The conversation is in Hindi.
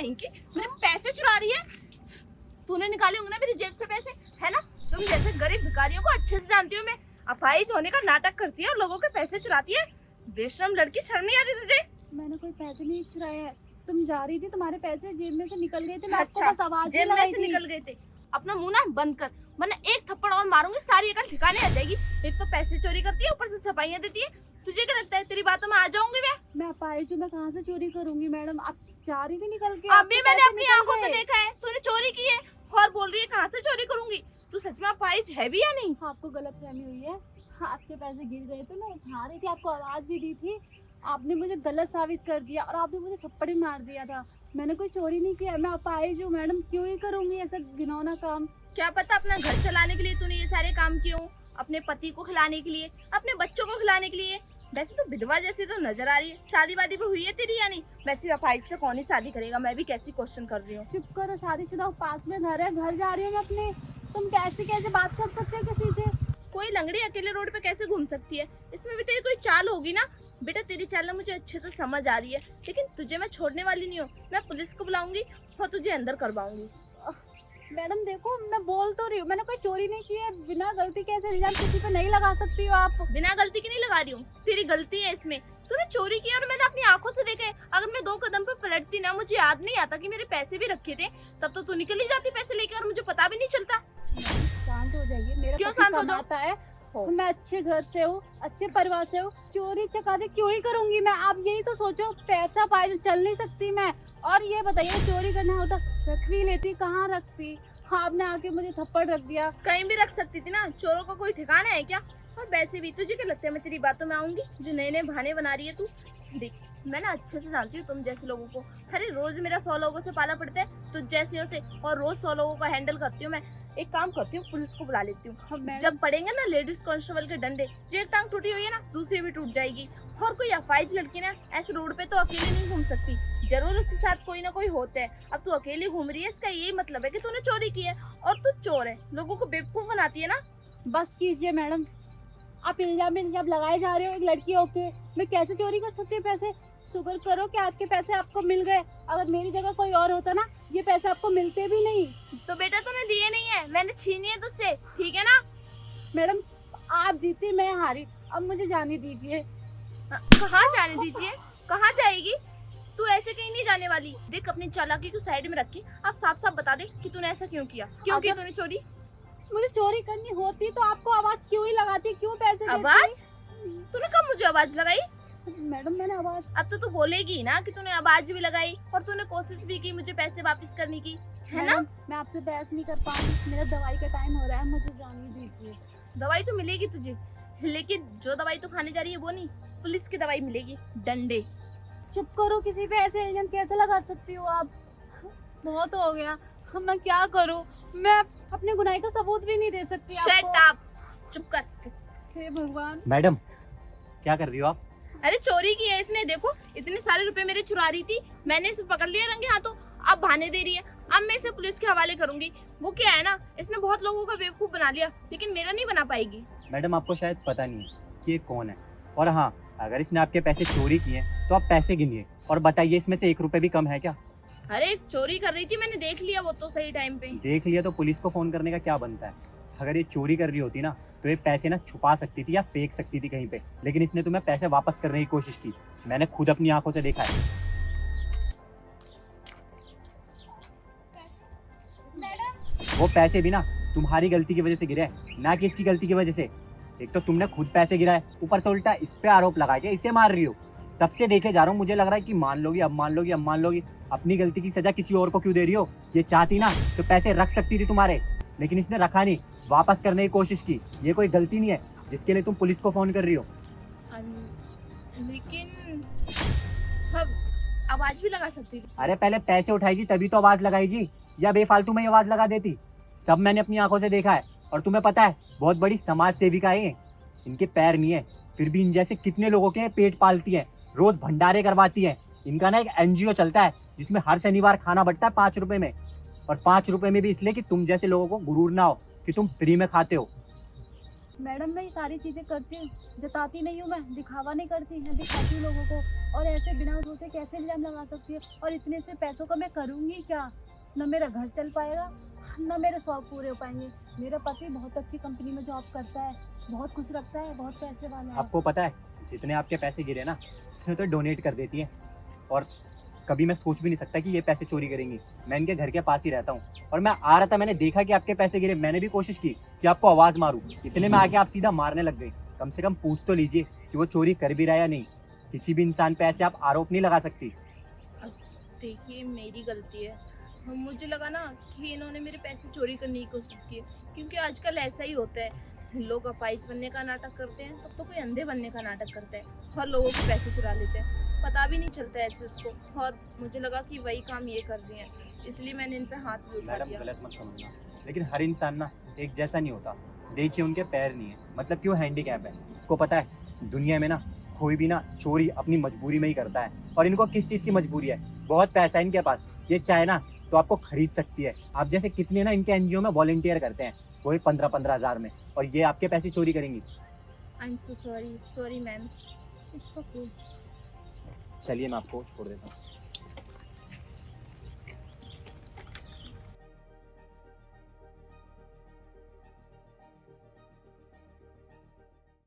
कहीं की, मेरे पैसे चुरा रही है। तूने निकाले होंगे ना मेरी जेब से पैसे, है ना? तुम जैसे गरीब भिखारियों को अच्छे से जानती हूँ मैं। अपाहिज होने का नाटक करती है और लोगों के पैसे चुराती है। बेशरम लड़की, शर्म नहीं आती तुझे? मैंने कोई पैसे नहीं चुराए हैं। तुम जा रही थी, तुम्हारे पैसे जेब में से निकल गए थे। मैं आपको अच्छा, बस आवाज जेब में से निकल गए थे। अपना मुंह ना बंद कर, वरना एक थप्पड़ और मारूंगी, सारी अकल ठिकाने आ जाएगी। एक तो पैसे चोरी करती है, ऊपर से सफाइयाँ देती है। तुझे क्या लगता है तेरी बातों में आ जाऊंगी मैं अपाहिज हूँ, मैं कहाँ से चोरी करूंगी मैडम? आप जा रही थी निकल के, अभी आपके मैंने पैसे अपनी निकल आंखों से गए। देखा है तूने चोरी की है और बोल रही है कहाँ से चोरी करूंगी। तू सच में अपाहिज है भी या नहीं? आपको गलत फहमी हुई है। आपके पैसे गिर गए थे, मैं उठा रही थी, आपको आवाज भी दी थी। आपने मुझे गलत साबित कर दिया और आपने मुझे थप्पड़ ही मार दिया था। मैंने कोई चोरी नहीं किया। मैं अपाहिज हूँ मैडम, क्यों ही करूंगी ऐसा घिनौना काम? क्या पता अपना घर चलाने के लिए तूने ये सारे काम किए हो, अपने पति को खिलाने के लिए, अपने बच्चों को खिलाने के लिए। वैसे तो विधवा जैसी तो नजर आ रही है। शादी वादी भी हुई है तेरी या नहीं? वैसे अपाहिज से कौन ही शादी करेगा? मैं भी कैसी क्वेश्चन कर रही हूँ। चुप करो, शादीशुदा हो, पास में घर है, घर जा रही हूँ मैं अपने। तुम कैसे कैसे बात कर सकते हो किसी से? कोई लंगड़ी अकेले रोड पे कैसे घूम सकती है? इसमें भी तेरी कोई चाल होगी ना। बेटा तेरी चाल ना मुझे अच्छे से समझ आ रही है, लेकिन तुझे मैं छोड़ने वाली नहीं हूँ। मैं पुलिस को बुलाऊंगी और तुझे अंदर करवाऊंगी। मैडम देखो, मैं बोल तो रही हूँ, मैंने कोई चोरी नहीं की है। बिना गलती कैसे इल्जाम किसी पे नहीं लगा सकती हो आप? बिना गलती की नहीं लगा रही हूँ, तेरी गलती है इसमें। तूने चोरी की और मैंने अपनी आंखों से देखे। अगर मैं 2 कदम पे पलटती ना, मुझे याद नहीं आता कि मेरे पैसे भी रखे थे, तब तो तू निकल ही जाती पैसे लेके और मुझे पता भी नहीं चलता। शांत हो जाइए, मेरा क्यों पति शांत हो कमाता है। हो? मैं अच्छे घर से हूँ, अच्छे परिवार से हूँ। चोरी चकारी क्यों ही करूंगी मैं? आप यही तो सोचो, पैसा पाए तो चल नहीं सकती मैं। और ये बताइए, चोरी करना होता रख भी लेती, कहाँ रखती? आपने आके मुझे थप्पड़ रख दिया। कहीं भी रख सकती थी ना, चोरों का कोई ठिकाना है क्या? और वैसे भी तुझे क्या लगता है मैं तेरी बातों में आऊंगी? जो नए नए बहाने बना रही है तू। देख, मैं ना अच्छे से जानती हूँ तुम जैसे लोगों को। अरे रोज मेरा 100 लोगों से पाला पड़ता है तुझ जैसियों से, और रोज 100 लोगों को हैंडल करती हूँ मैं। एक काम करती हूँ, पुलिस को बुला लेती हूँ। जब पड़ेंगे ना लेडीज कांस्टेबल के डंडे, जो एक टांग टूटी हुई है ना, दूसरी भी टूट जाएगी। और कोई अफाइज लड़की ना ऐसे रोड पे तो अकेले नहीं घूम सकती, जरूर उसके साथ कोई ना कोई होता है। अब तू अकेली घूम रही है, इसका यही मतलब है कि तूने चोरी की है और तू चोर है, लोगों को बेवकूफ बनाती है ना। बस कीजिए मैडम, आप इल्जाम लगाए जा रहे हो एक लड़की होके। मैं कैसे चोरी कर सकती हूँ पैसे? शुक्र करो कि आपके पैसे आपको मिल गए। अगर मेरी जगह कोई और होता ना, ये पैसे आपको मिलते भी नहीं। तो बेटा तूने दिए नहीं है, मैंने छीनी है तुझसे, ठीक है ना? मैडम आप जीती, मैं हारी, अब मुझे जाने दीजिए। कहाँ जाने दीजिए? कहाँ जाएगी? तू ऐसे कहीं नहीं जाने वाली। देख, अपनी चालाकी को साइड में रखी, अब साफ साफ बता दे कि तूने ऐसा क्यों किया। क्यों की तूने चोरी? मुझे चोरी करनी होती तो आपको आवाज क्यों ही लगाती, क्यों पैसे देती? आवाज? तूने कब मुझे आवाज लगाई? मैडम मैंने आवाज। अब तो तू बोलेगी ना कि तूने आवाज भी लगाई और तूने कोशिश भी की मुझे पैसे वापस करने की, है ना? मैं आपसे बहस नहीं कर पाऊंगी, मेरा दवाई का टाइम हो रहा है, मुझे जाने दीजिए। दवाई तो मिलेगी तुझे, लेकिन जो दवाई तू खाने जा रही है वो नहीं, पुलिस की दवाई मिलेगी, डंडे। चुप करो, किसी पे ऐसे इल्जाम कैसे लगा सकती हो आप? बहुत हो गया, अब मैं क्या करूं? मैं अपने गुनाह का सबूत भी नहीं दे सकती आपको। शट अप, चुप कर। हे भगवान। मैडम क्या कर रही हो आप? अरे चोरी की है इसने, देखो इतने सारे रुपए मेरे चुरा रही थी, मैंने इसे पकड़ लिया रंगे हाथों, अब बहाने दे रही है। अब मैं इसे पुलिस के हवाले करूंगी। वो क्या है ना, इसने बहुत लोगों का बेवकूफ बना लिया, लेकिन मेरा नहीं बना पाएगी। मैडम आपको शायद पता नहीं है कि ये कौन है, और हाँ, अगर इसने आपके पैसे चोरी किए तो आप पैसे गिनिए और बताइए इसमें से 1 रुपए भी कम है क्या? अरे चोरी कर रही थी, मैंने देख लिया वो तो सही टाइम पे। देख लिया तो पुलिस को फोन करने का क्या बनता है? अगर ये चोरी कर रही होती ना, तो ये पैसे ना छुपा सकती थी या फेंक सकती थी कहीं पे, लेकिन इसने तुम्हें पैसे वापस करने की कोशिश की। मैंने खुद अपनी आंखों से देखा है। वो पैसे भी ना तुम्हारी गलती की वजह से गिरे, ना कि इसकी गलती की वजह से। एक तो तुमने खुद पैसे गिराए, ऊपर से उल्टा इस पे आरोप लगा के इसे मार रही हो। तब से देखे जा रहा हूँ, मुझे लग रहा है कि मान लोगी, अब मान लोगी, अब मान लोगी। अपनी गलती की सजा किसी और को क्यों दे रही हो? ये चाहती ना तो पैसे रख सकती थी तुम्हारे, लेकिन इसने रखा नहीं, वापस करने की कोशिश की। ये कोई गलती नहीं है जिसके लिए तुम पुलिस को फोन कर रही हो। लेकिन अब आवाज भी लगा सकती थी। अरे पहले पैसे उठाएगी तभी तो आवाज लगाएगी, या बेफालतू में आवाज लगा देती? सब मैंने अपनी आंखों से देखा है, और तुम्हें पता है बहुत बड़ी समाज सेविका है ये। इनके पैर नहीं है, फिर भी इन जैसे कितने लोगों के पेट पालती है, रोज भंडारे करवाती है। इनका ना एक NGO चलता है जिसमें हर शनिवार खाना बंटता है 5 रुपए में, और 5 रुपए में भी इसलिए कि तुम जैसे लोगों को गुरूर ना हो कि तुम फ्री में खाते हो। मैडम मैं ये सारी चीजें करती हूँ, जताती नहीं हूँ, मैं दिखावा नहीं करती, मैं दिखाती हूँ लोगों को। और ऐसे बिना सोचे कैसे इल्जाम लगा सकती है? और इतने से पैसों का मैं करूँगी क्या? न मेरा घर चल पाएगा, न मेरे शौक पूरे हो पाएंगे। मेरा पति बहुत अच्छी कंपनी में जॉब करता है, बहुत खुश रखता है, बहुत पैसे वाला है। आपको पता है जितने आपके पैसे गिरे ना उतने तो डोनेट कर देती है, और कभी मैं सोच भी नहीं सकता कि ये पैसे चोरी करेंगी। मैं इनके घर के पास ही रहता हूँ, और मैं आ रहा था, मैंने देखा कि आपके पैसे गिरे, मैंने भी कोशिश की कि आपको आवाज़ मारूं, इतने में आके आप सीधा मारने लग गए। कम से कम पूछ तो लीजिए कि वो चोरी कर भी रहा है या नहीं। किसी भी इंसान पे ऐसे आप आरोप नहीं लगा सकती। देखिए मेरी गलती है, मुझे लगा ना कि इन्होंने मेरे पैसे चोरी करने की कोशिश की है, क्योंकि आजकल ऐसा ही होता है, लोग अपाइज बनने का नाटक करते हैं तो कोई अंधे बनने का नाटक करता है और लोगों के पैसे चुरा लेते हैं, पता भी नहीं चलता है इसको। और मुझे लगा कि वही काम ये कर रही हैं, इसलिए मैंने इन पे हाथ भी उठा मैडम दिया। गलत मत समझना, लेकिन हर इंसान ना एक जैसा नहीं होता। देखिए उनके पैर नहीं है, मतलब कि वो हैंडीकैप है। आपको पता है दुनिया में ना कोई भी ना चोरी अपनी मजबूरी में ही करता है, और इनको किस चीज़ की मजबूरी है? बहुत पैसा है इनके पास, ये चाहे ना तो आपको खरीद सकती है। आप जैसे कितने ना इनके एनजीओ में वॉलंटियर करते हैं, वो 15-15 हज़ार में, और ये आपके पैसे चोरी करेंगी। I am so sorry, sorry ma'am. चलिए मैं आपको छोड़ देता हूँ।